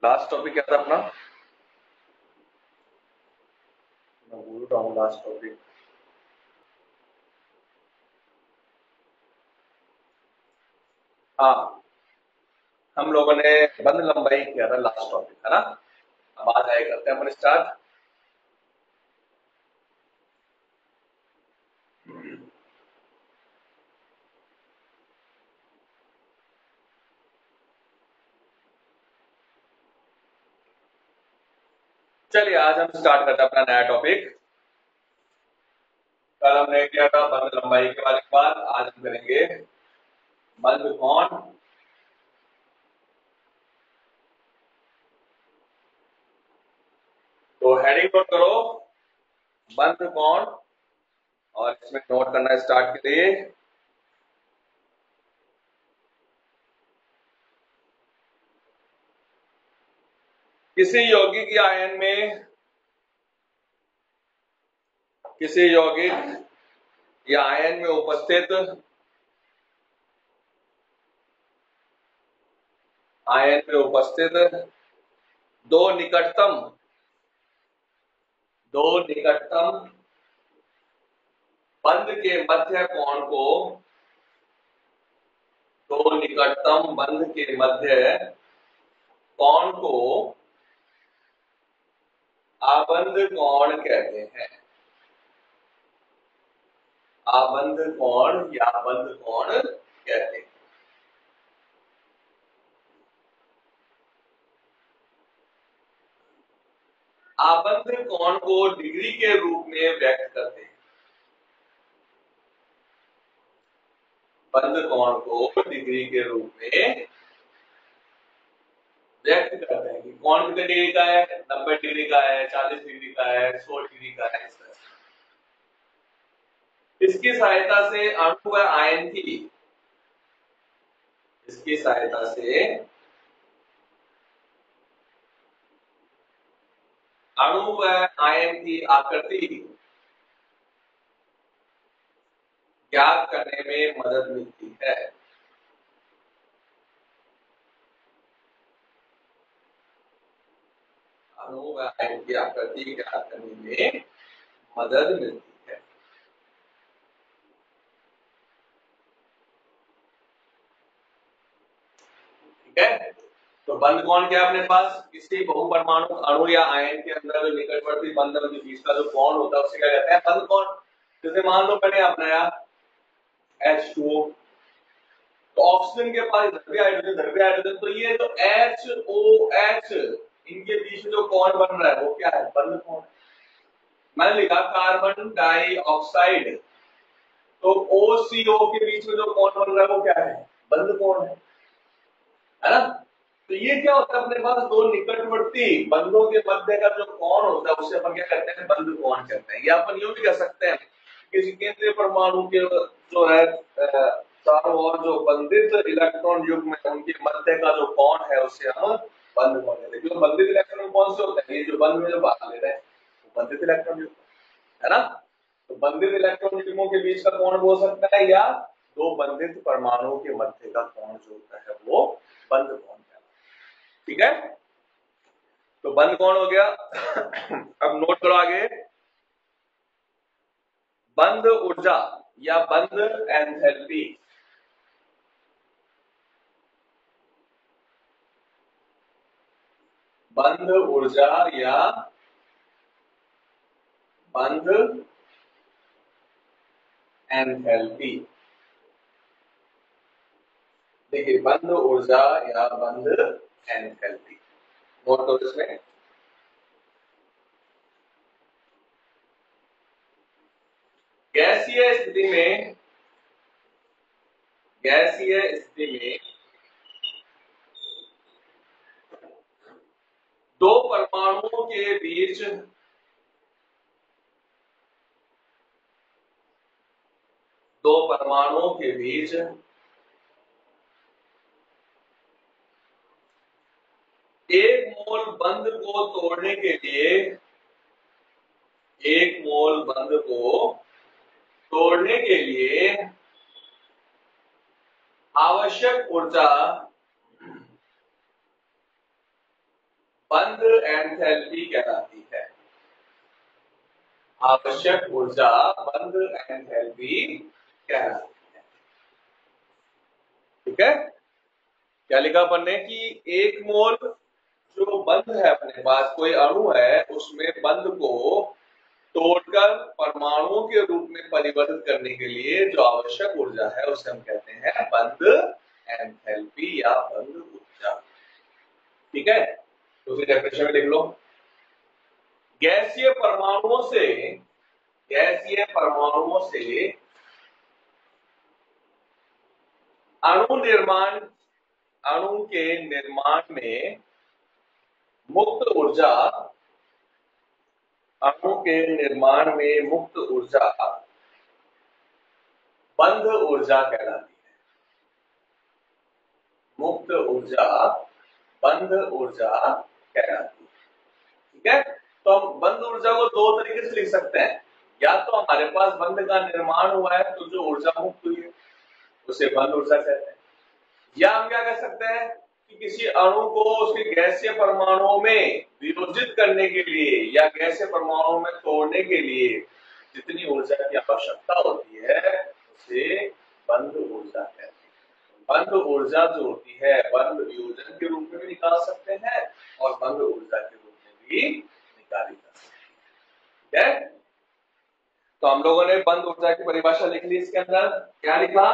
Last topic क्या था अपना? मैं भूल रहा हूँ लास्ट टॉपिक। हाँ, हम लोगों ने बंद लंबाई किया था लास्ट टॉपिक, है ना? अब आज आए करते हैं अपन स्टार्ट। चलिए आज हम स्टार्ट करते हैं अपना नया टॉपिक। कल हमने किया था बंद लंबाई के बारे में बात, आज हम करेंगे बंद कोण। तो हेडिंग नोट करो, बंद कोण, और इसमें नोट करना स्टार्ट करिए। किसी यौगिक या आयन में, किसी यौगिक या आयन में उपस्थित दो निकटतम बंध के मध्य कोण को, दो निकटतम बंध के मध्य कोण को आबंध कोण कहते हैं। आबंध कोण या बंध कोण कहते हैं। आबंध कोण को डिग्री के रूप में व्यक्त करते हैं। बंध कोण को डिग्री के रूप में व्यक्त करते हैं कि कोण कितने डिग्री का है, 90 डिग्री का है, 40 डिग्री का है, 100 डिग्री का है। इस तरह इसकी सहायता से अणु व आयन की, इसकी सहायता से अणु व आयन की आकृति ज्ञात करने में मदद मिलती है। अणु व आयन की आकृति ज्ञात करने में मदद मिलती है। ठीक है, तो बंध कोण क्या है अपने पास? किसी बहुपरमाणु अणु या आयन के अंदर जो निकटवर्ती बंधन के बीच का जो कोण होता है उसे क्या कहते हैं? बंध कोण। जैसे मान लो मैंने अपनाया H2O, तो ऑक्सीजन के पास द्रव्य हाइड्रोजन, तो ये जो HOH इनके बीच में जो कोण बन रहा है वो क्या है? बंध कोण। मैंने लिखा कार्बन डाइऑक्साइड, तो OCO के बीच में जो कोण बन रहा है वो क्या है? बंध कोण है ना? तो ये क्या होता है अपने पास? दो निकटवर्ती बंधों के मध्य का जो कोण होता है उसे अपन क्या कहते हैं? बंध कोण कहते हैं। या अपन यूं भी कह सकते हैं किसी केंद्रीय परमाणु के जो है चारों ओर जो बंधित इलेक्ट्रॉन युग्म है उनके मध्य का जो कोण है उसे हम बंध कोण कहते हैं। क्योंकि बंधित इलेक्ट्रॉन कौन से होते हैं? ये जो बंध में जो भाग ले रहे हैं वो बंधित इलेक्ट्रॉन युग्म है ना? तो बंधित इलेक्ट्रॉन युग्मों के बीच का कोण हो सकता है, या दो बंधित परमाणुओं के मध्य का कोण जो होता है वो बंध कोण। ठीक है, तो बंध कोण हो गया। अब नोट करो आगे, बंध ऊर्जा या बंध एंथैल्पी। बंध ऊर्जा या बंध एंथैल्पी। देखिए, बंध ऊर्जा या बंध एंथैल्पी नोट करो इसमें। गैसीय स्थिति में, गैसीय स्थिति में दो परमाणुओं के बीच, दो परमाणुओं के बीच एक मोल बंध को तोड़ने के लिए, एक मोल बंध को तोड़ने के लिए आवश्यक ऊर्जा बंद एंथैल्पी कहलाती है। आवश्यक ऊर्जा बंद एंथैल्पी कहलाती है। ठीक है, क्या लिखा अपन ने कि एक मोल जो बंद है अपने पास, कोई अणु है, उसमें बंद को तोड़कर परमाणुओं के रूप में परिवर्तित करने के लिए जो आवश्यक ऊर्जा है उसे हम कहते हैं बंद एंथैल्पी या बंद ऊर्जा। ठीक है, दूसरी डेफिनेशन में लिख लो। गैसीय परमाणुओं से अणु के निर्माण में मुक्त ऊर्जा बंध ऊर्जा कहलाती है। मुक्त ऊर्जा बंध ऊर्जा कहलाती है। ठीक है, तो हम बंध ऊर्जा को दो तरीके से लिख सकते हैं। या तो हमारे पास बंध का निर्माण हुआ है तो जो ऊर्जा मुक्त हुई है उसे बंध ऊर्जा कहते हैं। या हम क्या कह सकते हैं कि किसी अणु को उसके गैसीय परमाणुओं में वियोजित करने के लिए या गैसीय परमाणुओं में तोड़ने के लिए जितनी ऊर्जा की आवश्यकता होती है उसे बंध ऊर्जा कहते हैं। बंध ऊर्जा जो होती है बंध वियोजन के रूप में भी निकाल सकते हैं और बंध ऊर्जा के रूप में भी निकाली जा सकती है। तो हम लोगों ने बंध ऊर्जा की परिभाषा लिख ली। इसके अंदर क्या लिखा?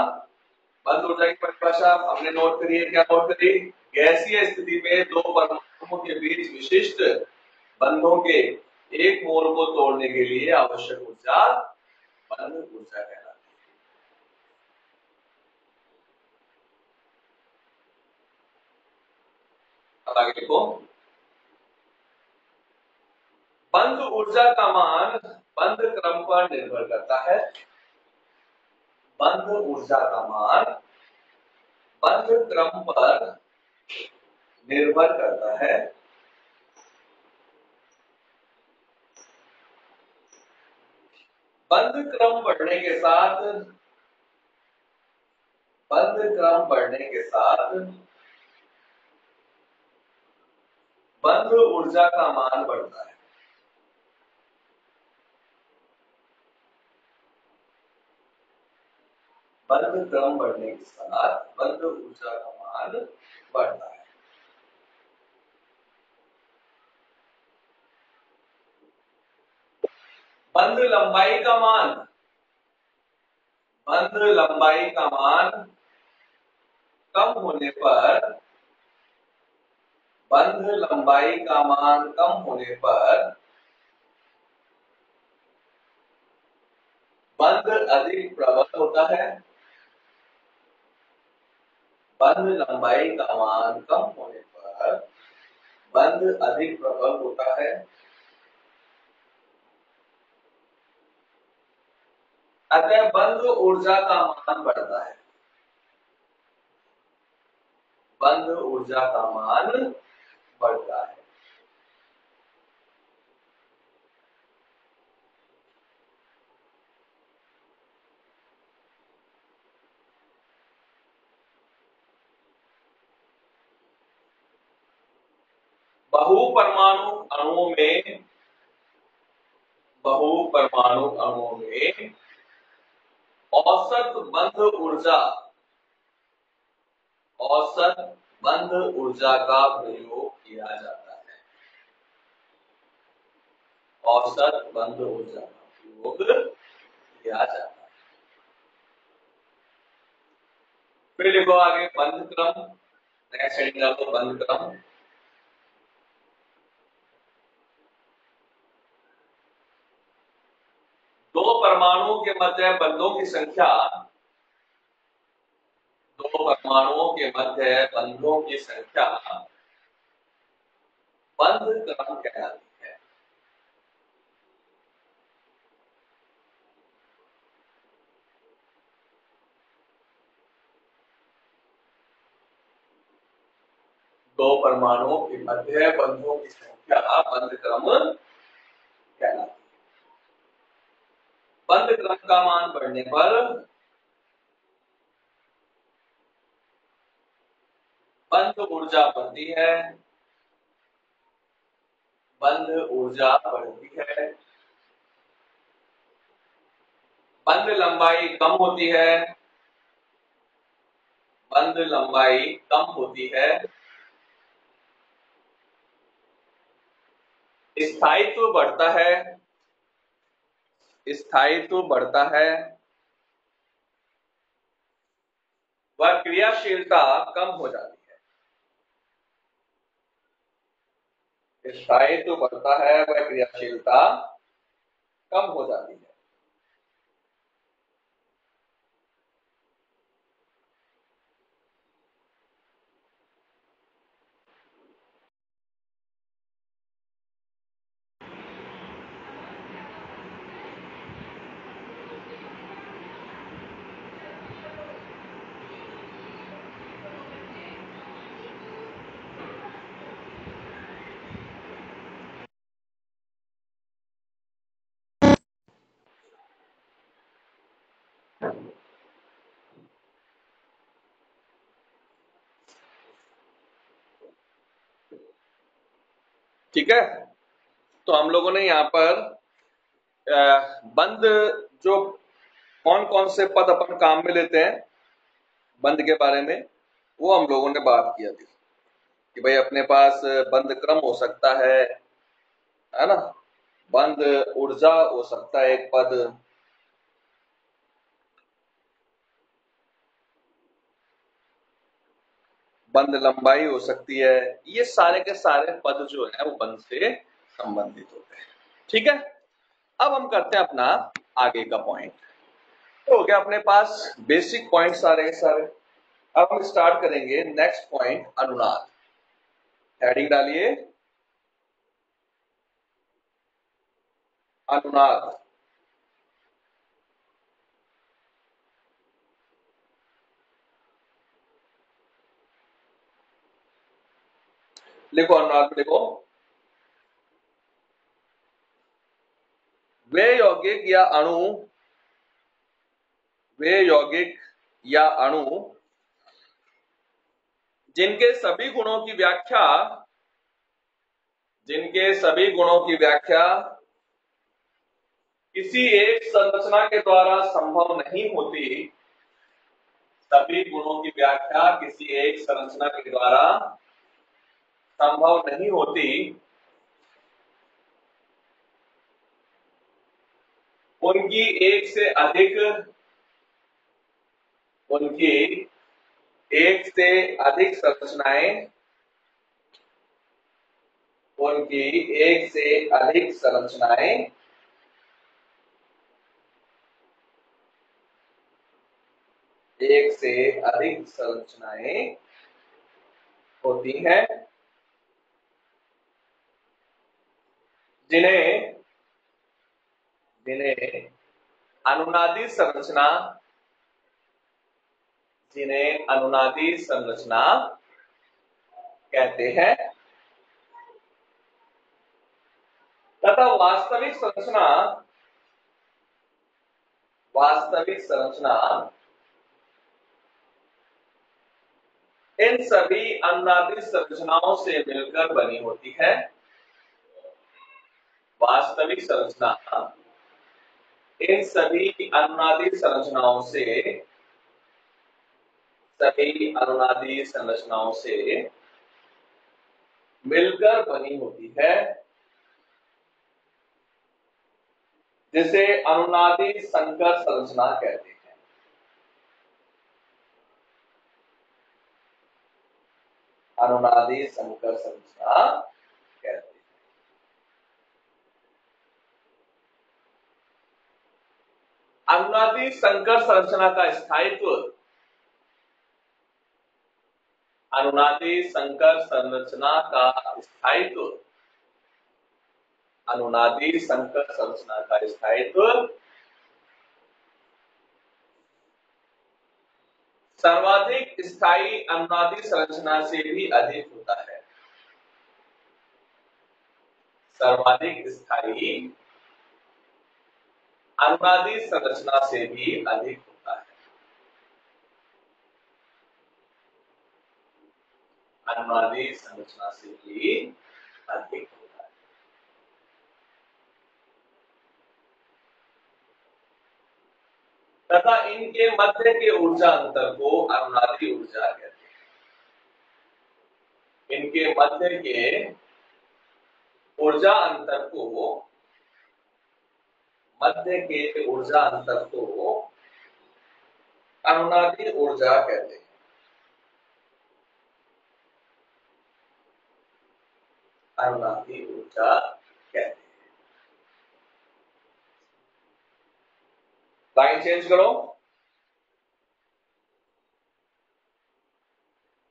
बंध ऊर्जा की परिभाषा हमने नोट करी है। क्या नोट करी? गैसीय स्थिति में दो परमाणुओं के बीच विशिष्ट बंधों के एक मोल को तोड़ने के लिए आवश्यक ऊर्जा बंध ऊर्जा कहलाती है। अब आगे देखो, बंध ऊर्जा का मान बंध क्रम पर निर्भर करता है। बंध ऊर्जा का मान बंध क्रम पर निर्भर करता है। बंध क्रम बढ़ने के साथ बंध ऊर्जा का मान बढ़ता है। बंध क्रम बढ़ने के साथ बंध ऊर्जा का मान बढ़ता है। बंध लंबाई का मान कम होने पर बंध लंबाई का मान कम होने पर बंध अधिक प्रबल होता है। बंध लंबाई का मान कम होने पर बंध अधिक प्रबल होता है। अतः बंध ऊर्जा का मान बढ़ता है। बंध ऊर्जा का मान बढ़ता है। बहुपरमाणु अणुओं में औसत बंध ऊर्जा का प्रयोग किया जाता है। औसत बंध ऊर्जा का प्रयोग किया जाता है। फिर लिखो आगे बंध क्रम। नेक्स्ट हेडिंग डालो बंध क्रम। दो परमाणुओं के मध्य बंधों की संख्या बंध क्रम कहलाती है। दो परमाणुओं के मध्य बंधों की संख्या बंध क्रम कहलाती है। बंध क्रम का मान बढ़ने पर बंध ऊर्जा बढ़ती है। बंध ऊर्जा बढ़ती है, बंध लंबाई कम होती है, बंध लंबाई कम होती है, स्थायित्व बढ़ता है, स्थायित्व बढ़ता है, वह क्रियाशीलता कम हो जाती है, स्थायित्व बढ़ता है, वह क्रियाशीलता कम हो जाती है। ठीक है, तो हम लोगों ने यहाँ पर बंद जो कौन कौन से पद अपन काम में लेते हैं बंद के बारे में वो हम लोगों ने बात किया थी कि भाई अपने पास बंद क्रम हो सकता है ना, बंद ऊर्जा हो सकता है एक पद, बंद लंबाई हो सकती है, ये सारे के सारे पद जो है वो बंद से संबंधित होते हैं। ठीक है, अब हम करते हैं अपना आगे का पॉइंट। तो हो गया अपने पास बेसिक पॉइंट सारे के सारे। अब हम स्टार्ट करेंगे नेक्स्ट पॉइंट, अनुनाद। हेडिंग डालिए अनुनाद। लिखो अनुनाद, लिखो। वे यौगिक या अणु, वे यौगिक या अणु जिनके सभी गुणों की व्याख्या, जिनके सभी गुणों की व्याख्या किसी एक संरचना के द्वारा संभव नहीं होती, सभी गुणों की व्याख्या किसी एक संरचना के द्वारा संभव नहीं होती, उनकी एक से अधिक, उनकी एक से अधिक संरचनाएं, उनकी एक से अधिक संरचनाएं एक से अधिक संरचनाएं होती हैं, जिन्हें जिन्हें अनुनादी संरचना, जिन्हें अनुनादी संरचना कहते हैं, तथा वास्तविक संरचना, वास्तविक संरचना इन सभी अनुनादी संरचनाओं से मिलकर बनी होती है, वास्तविक संरचना इन सभी अनुनादी संरचनाओं से, सभी अनुनादी संरचनाओं से मिलकर बनी होती है, जिसे अनुनादी संकर संरचना कहते हैं। अनुनादी संकर संरचना कहते हैं। अनुनादी संकर संरचना का स्थायित्व, अनुनादी संकर संरचना का स्थायित्व, अनुनादी संकर संरचना का स्थायित्व सर्वाधिक स्थायी अनुनादी संरचना से भी अधिक होता है, सर्वाधिक स्थायी अनुनादी संरचना से भी अधिक होता है, अनुनादी संरचना से भी अधिक होता है। तथा इनके मध्य के ऊर्जा अंतर को अनुनादी ऊर्जा कहते हैं। इनके मध्य के ऊर्जा अंतर को अनुनादी ऊर्जा कहते हैं। अनुनादी ऊर्जा कहते हैं। लाइन चेंज करो।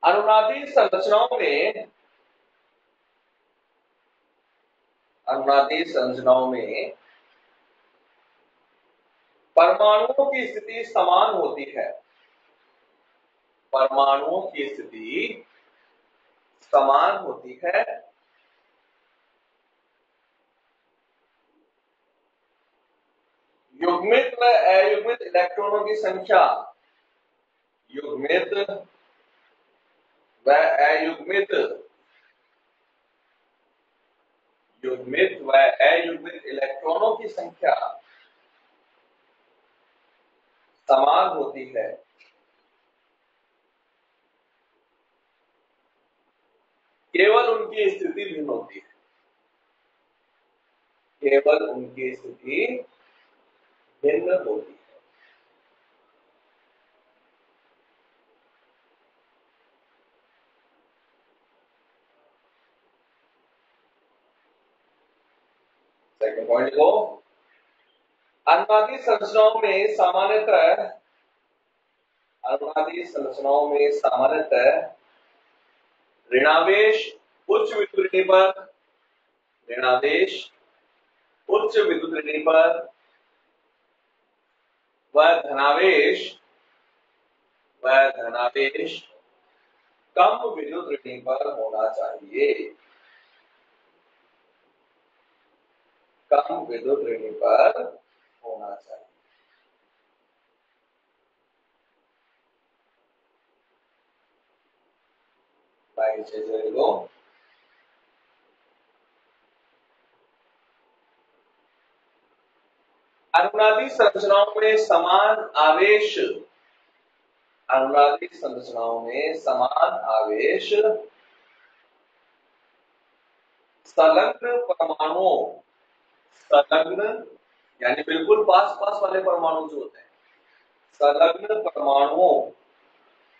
अनुनादी संरचनाओं में परमाणुओं की स्थिति समान होती है। परमाणुओं की स्थिति समान होती है। युग्मित व अयुग्मित इलेक्ट्रॉनों की संख्या युग्मित व अयुग्मित इलेक्ट्रॉनों की संख्या समान होती है। केवल उनकी स्थिति भिन्न होती है। केवल उनकी स्थिति भिन्न होती है। सेकंड पॉइंट को अनुनादी संरचनाओं में सामान्यतः ऋणावेश उच्च विद्युत ऋणी पर व धनावेश कम विद्युत ऋणी पर होना चाहिए। कम विद्युत ऋणी पर होना चाहिए। लाइन से लो। अनुनादी संरचनाओं में समान आवेश संलग्न यानी बिल्कुल पास वाले परमाणु जो होते हैं, संलग्न परमाणुओं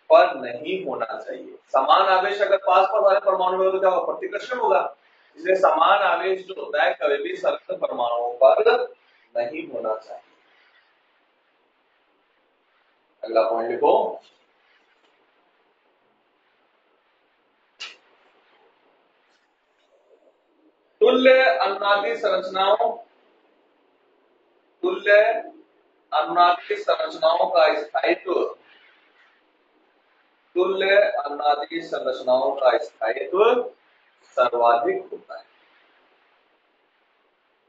पर नहीं होना चाहिए। समान आवेश अगर पास वाले परमाणु में हो तो क्या होगा? प्रतिकर्षण होगा। इसलिए समान आवेश जो होता है कभी भी संलग्न परमाणुओं पर नहीं होना चाहिए। अगला पॉइंट लिखो। तुल्य अनुनादी संरचनाओं का स्थायित्व सर्वाधिक होता है।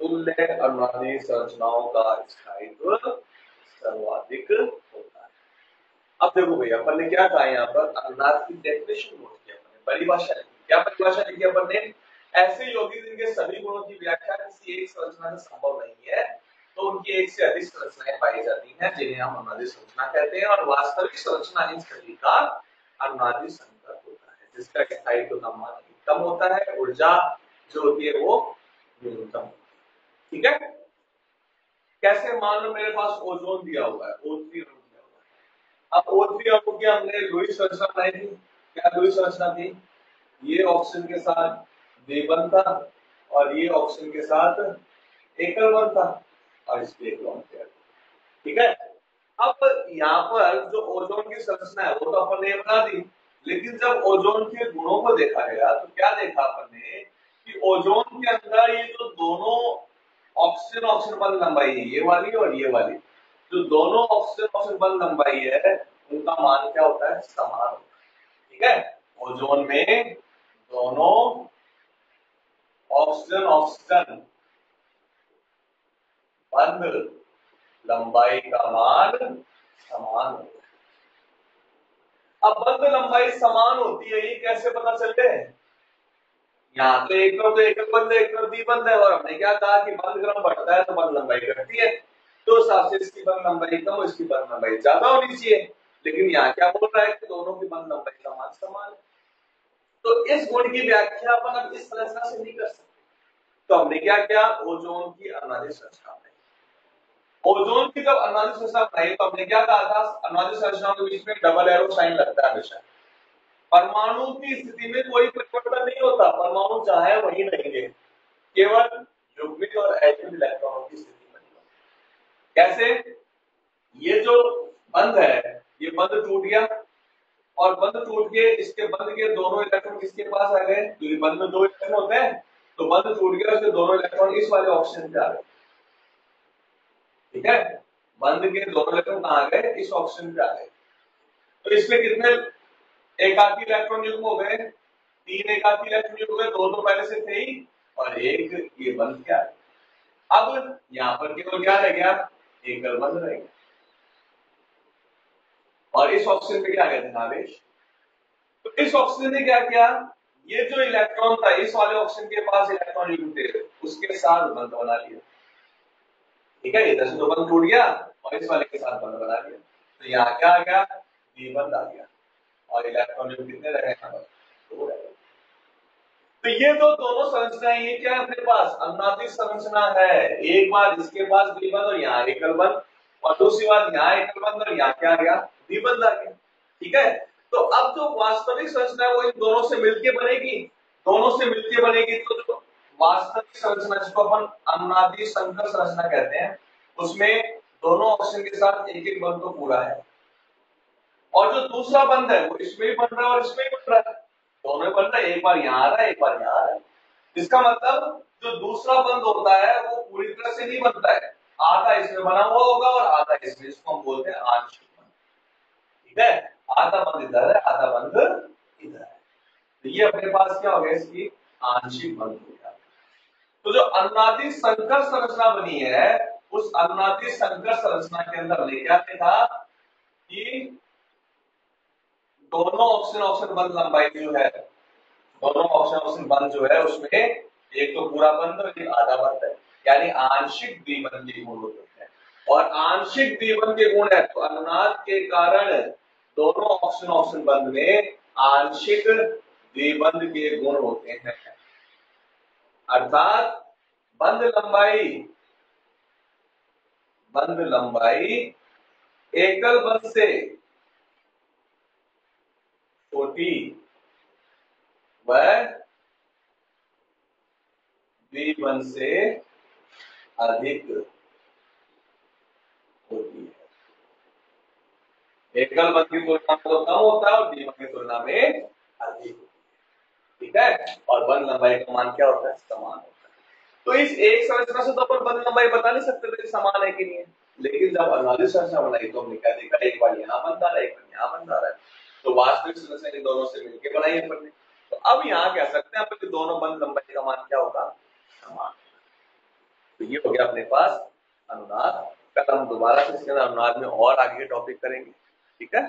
तुल्य अनुनादी संरचनाओं का स्थायित्व सर्वाधिक होता है। अब देखो भैया, अपन ने क्या कहा यहाँ पर? अनुनाद की डेफिनेशन नोट किया, परिभाषा लिखी। क्या परिभाषा लिखी अपन ने? ऐसे यौगिक जिनके सभी गुणों की व्याख्या किसी एक संरचना से संभव नहीं है, तो उनकी एक से अधिक संरचनाएं पाई जाती हैं, जिन्हें हम अनुनादी संरचना कहते हैं। और वास्तविक संरचना इन सभी का अनुनादी संकर होता है, जिसका स्थायित्व कम होता है, ऊर्जा जो होती है वो न्यूनतम। ठीक है? कैसे? मान लो मेरे पास ओजोन दिया हुआ है, O3 दिया हुआ है। अब O3 अणु की हमने लुईस संरचना बनाई थी। क्या लुईस संरचना थी? ये ऑक्सीजन के साथ द्विबंध था और ये ऑक्सीजन के साथ एकल बंध था और इसके एक लॉन्ग पेयर। ठीक है? अब यहाँ पर जो ओजोन की संरचना है वो तो अपन ने बना दी, लेकिन जब ओजोन के गुणों को देखा गया तो क्या देखा अपन ने कि ओजोन के अंदर ये जो दोनों ऑक्सीजन बंध लंबाई है, ये वाली और ये वाली, जो दोनों ऑक्सीजन बंध लंबाई है उनका मान क्या होता है? समान होता है। ठीक है? ओजोन में दोनों ऑक्सीजन बंध लंबाई का मान समान होता है। अब बंध लंबाई समान होती है, ये कैसे पता चलते हैं? यहाँ तो एक तरफ एकल बंध है, एक तरफ द्विबंध है, और हमने क्या कहा कि बंध क्रम बढ़ता है तो बंध लंबाई घटती है। तो उस हिसाब से इसकी बंद लंबाई कम और इसकी बंद लंबाई ज्यादा होनी चाहिए, लेकिन यहाँ क्या बोल रहा है कि दोनों की बंद लंबाई का मान समान है। तो इस गुण की व्याख्या अपन अब इस संरचना से नहीं कर सकते, तो हमने क्या किया, ओजोन की अनुनादिक संरचना बनाई। ओजोन की जब अनुनादिक संरचना बनाई तो हमने क्या कहा था, अनुनादिक संरचनाओं के बीच में डबल एरो साइन लगता है हमेशा। परमाणु की स्थिति में कोई परिवर्तन नहीं होता, परमाणु चाहे वही रहेंगे, केवल युग्मित और अयुग्मित इलेक्ट्रॉनों की स्थिति में। कैसे, ये जो बंध है ये बंध टूट गया और बंध टूट के इसके बंध के दोनों इलेक्ट्रॉन किसके पास आ गए, क्योंकि बंध में दो इलेक्ट्रॉन होते हैं, तो बंध टूट गया, उसके दोनों इलेक्ट्रॉन इस वाले ऑक्सीजन पे आ गए। ठीक है, बंध के दोनों इलेक्ट्रॉन कहां गए, इस ऑक्सीजन पे आ गए। तो इसमें कितने एकाकी इलेक्ट्रॉन युग्म हो गए, 3 एकाकी इलेक्ट्रॉन युग्म हो गए, 2 तो पहले से थे ही और एक ये बंध क्या है। अब यहां पर केवल क्या रह गया, एकल बंध रह गया और इस ऑक्सीजन पे क्या गया था आवेश। तो इस ऑक्सीजन ने क्या किया, ये जो इलेक्ट्रॉन था इस वाले ऑक्सीजन के पास इलेक्ट्रॉन युग्म थे उसके साथ बंध बना लिया। ठीक है, इधर से तो बंध टूट गया और इस वाले के साथ बंध बना लिया, तो यहाँ क्या आ गया, द्विबंध आ गया और इलेक्ट्रॉन युग्म कितने रहे, दो रहे। तो ये जो दोनों संरचनाएं ये क्या है अपने पास, अनुनादिक संरचना है। एक बार इसके पास द्विबंध और यहाँ एकल बंध, और दूसरी बार यहाँ एकल बंध और यहाँ क्या आ गया, द्विबंध आ गया। ठीक है, तो अब जो वास्तविक संरचना है वो इन दोनों से मिलकर बनेगी, दोनों से मिलकर बनेगी। तो जो वास्तविक संरचना जिसको अपन अनुनादिक संकर संरचना कहते हैं, उसमें दोनों ऑक्सीजन के साथ एक एक बंध तो पूरा है, और जो दूसरा बंध है वो इसमें भी बन रहा है और इसमें भी बन रहा है, दोनों बन रहा है, एक बार यहाँ आ रहा है एक बार यहाँ आ रहा है। इसका मतलब जो दूसरा बंध होता है वो पूरी तरह से नहीं बनता है, आधा इसमें बना हुआ होगा और आधा इसमें, इसको हम बोलते हैं आंशिक बंध। ठीक है, आधा बंध इधर है आधा बंध इधर है, तो ये अपने पास क्या हो गया, इसकी आंशिक बंध हो गया। तो जो अनुनादिक संकर संरचना बनी है, उस अनुनादिक संकर संरचना के अंदर हमने क्या देखा कि दोनों ऑक्सीजन ऑक्सीजन बंध लंबाई जो है, दोनों ऑक्सीजन ऑक्सीजन बंध जो है उसमें एक तो पूरा बंध और एक आधा बंध है, यानी आंशिक द्विबंध के गुण होते हैं। और आंशिक द्विबंध के गुण है तो अनुनाद के कारण दोनों ऑक्सीजन ऑक्सीजन बंध में आंशिक द्विबंध के गुण होते हैं, अर्थात बंध लंबाई एकल बंध से छोटी व द्विबंध से अधिक होती है। एकल बंध की तुलना में तो कम होता है और द्विबंध की तुलना में अधिक होता है। ठीक है, और बंध लंबाई का मान क्या होता है, समान होता है। तो इस एक संरचना से तो अपन बंध लंबाई बता नहीं सकते थे समान है कि नहीं है, लेकिन जब अनुनादिक संरचना बनाई तो हमने क्या देखा, एक बार यहाँ बंध आ रहा है एक बार यहाँ बंध आ रहा है, तो वास्तविक संरचना इन दोनों से मिलकर बनाई है अपन ने। तो अब यहाँ कह सकते हैं अपन दोनों बंध लंबाई का मान क्या होगा, समान। तो ये हो गया अपने पास अनुनाद। कल हम दोबारा से इसके अंदर अनुनाद में और आगे के टॉपिक करेंगे। ठीक है।